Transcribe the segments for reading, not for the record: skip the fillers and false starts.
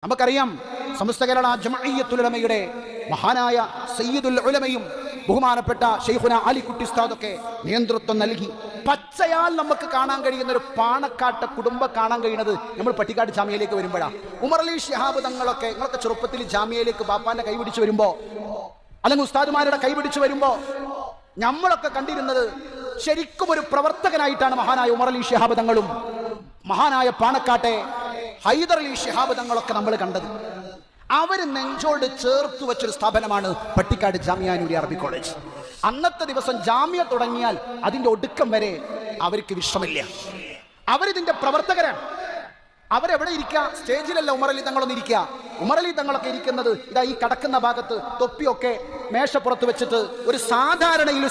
നമുക്കറിയാം സമസ്ത കേരള ജമഈയത്തുൽ ഉലമയുടെ മഹാനായ സയ്യിദുൽ ഉലമയും ബഹുമാനപ്പെട്ട ശൈഖുന അലിക്കുട്ടി ഉസ്താദൊക്കെ നേതൃത്വം നൽകി പച്ചയാൽ നമുക്ക് കാണാൻ കഴിയുന്ന ഒരു പാണക്കാട്ടെ കുടുംബം കാണാൻ കഴിയുന്നത് നമ്മൾ പട്ടിക്കാട് ജാമ്യയിലേക്ക് വരുമ്പോഴാണ്. ഉമർ അലി ശിഹാബ് തങ്ങളൊക്കെ നിങ്ങളൊക്കെ ചെറുപ്പത്തിൽ ജാമ്യയിലേക്ക് ബാപ്പാന്റെ കൈപിടിച്ച് വരുമ്പോൾ അല്ലെങ്കിൽ ഉസ്താദുമാരുടെ കൈപിടിച്ച് വരുമ്പോൾ നമ്മളൊക്കെ കണ്ടിരുന്നത് ശരിക്കും ഒരു പ്രവർത്തകനായിട്ടാണ് മഹാനായ ഉമർ അലി ശിഹാബ് തങ്ങളും മഹാനായ പാണക്കാട്ടെ ഹൈദർ അലി ശിഹാബ് തങ്ങളൊക്കെ നമ്മൾ കണ്ടത്. അവർ നെഞ്ചോട് ചേർത്ത് വെച്ചൊരു സ്ഥാപനമാണ് പട്ടിക്കാട് ജാമിഅ നൂരിയ അറബി കോളേജ്. അന്നത്തെ ദിവസം ജാമിഅ തുടങ്ങിയാൽ അതിന്റെ ഒടുക്കം വരെ അവർക്ക് വിഷമില്ല. അവരിതിന്റെ പ്രവർത്തകരാണ്. അവരെവിടെ ഇരിക്കുക? സ്റ്റേജിലല്ല ഉമർ അലി തങ്ങളൊന്നും ഇരിക്കുക. ഉമർ അലി തങ്ങളൊക്കെ ഇരിക്കുന്നത് ഇതാ ഈ കടക്കുന്ന ഭാഗത്ത് തൊപ്പിയൊക്കെ മേശപ്പുറത്ത് വെച്ചിട്ട് ഒരു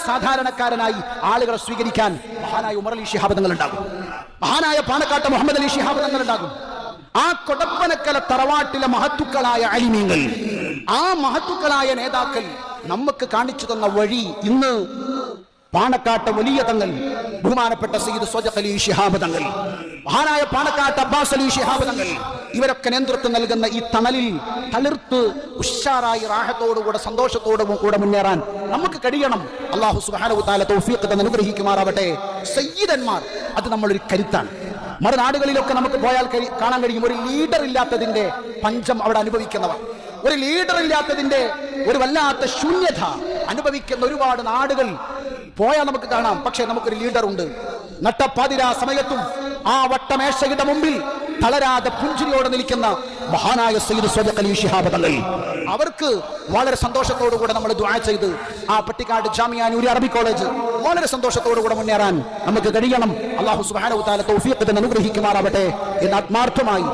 സാധാരണക്കാരനായി ആളുകളെ സ്വീകരിക്കാൻ മഹാനായ ഉമർ അലി ശിഹാബ് തങ്ങൾ ഉണ്ടാകും. മഹാനായ പാണക്കാട്ട് മുഹമ്മദ് അലി ശിഹാബ് തങ്ങൾ ഉണ്ടാകും. ആ കൊടപ്പനക്കല തറവാട്ടിലെ മഹത്തുക്കളായ അലിമീങ്ങൾ, ആ മഹത്തുക്കളായ നേതാക്കൾ നമുക്ക് കാണിച്ചു തന്ന വഴി ഇന്ന് പാണക്കാട്ട് വലിയ തങ്ങൾ ബഹുമാനപ്പെട്ട സയ്യിദ് സ്വജഖ് അലി ശിഹാബ് തങ്ങൾ, മഹാനായ പാണക്കാട്ട് അബ്ബാസ് അലി ശിഹാബ് തങ്ങൾ, ഇവരൊക്കെ നേതൃത്വം നൽകുന്ന ഈ തണലിൽ തളിർത്ത് ഉഷാറായി റാഹത്തോടുകൂടെ സന്തോഷത്തോടുകൂടെ മുന്നേറാൻ നമുക്ക് കഴിയണം. അല്ലാഹു സുബ്ഹാനഹു വ തആല തൗഫീഖ് തന്ന് അനുഗ്രഹിക്കുമാറാവട്ടെ. സയ്യിദന്മാർ അത് നമ്മളൊരു കരുത്താണ്. മറുനാടുകളിലൊക്കെ നമുക്ക് പോയാൽ കാണാൻ കഴിയും ഒരു ലീഡർ ഇല്ലാത്തതിന്റെ പഞ്ചം അവിടെ അനുഭവിക്കുന്നവർ, ഒരു ലീഡർ ഇല്ലാത്തതിന്റെ ഒരു വല്ലാത്ത ശൂന്യത അനുഭവിക്കുന്ന ഒരുപാട് നാടുകൾ പോയാൽ നമുക്ക് കാണാം. പക്ഷെ നമുക്കൊരു ലീഡർ ഉണ്ട്. നട്ടപ്പാതിരാ സമയത്തും ആ വട്ടമേശയുടെ മുമ്പിൽ തളരാതെ പുഞ്ചിരിയോടെ നിൽക്കുന്ന മഹാനായ സയ്യിദ് സ്വജഖ് അലി ശിഹാബ് തങ്ങൾ, അവർക്ക് വളരെ സന്തോഷത്തോടുകൂടെ നമ്മൾ ദുആ ചെയ്ത് ആ പട്ടിക്കാട് ജാമിഅ നൂരിയ അറബി കോളേജ് വളരെ സന്തോഷത്തോടുകൂടെ മുന്നേറാൻ നമുക്ക് കഴിയണം. അല്ലാഹു സുബ്ഹാനഹു വ തആല തൗഫീഖ് തന്ന് അനുഗ്രഹിക്കുമാറാവട്ടെ എന്ന് ആത്മാർത്ഥമായി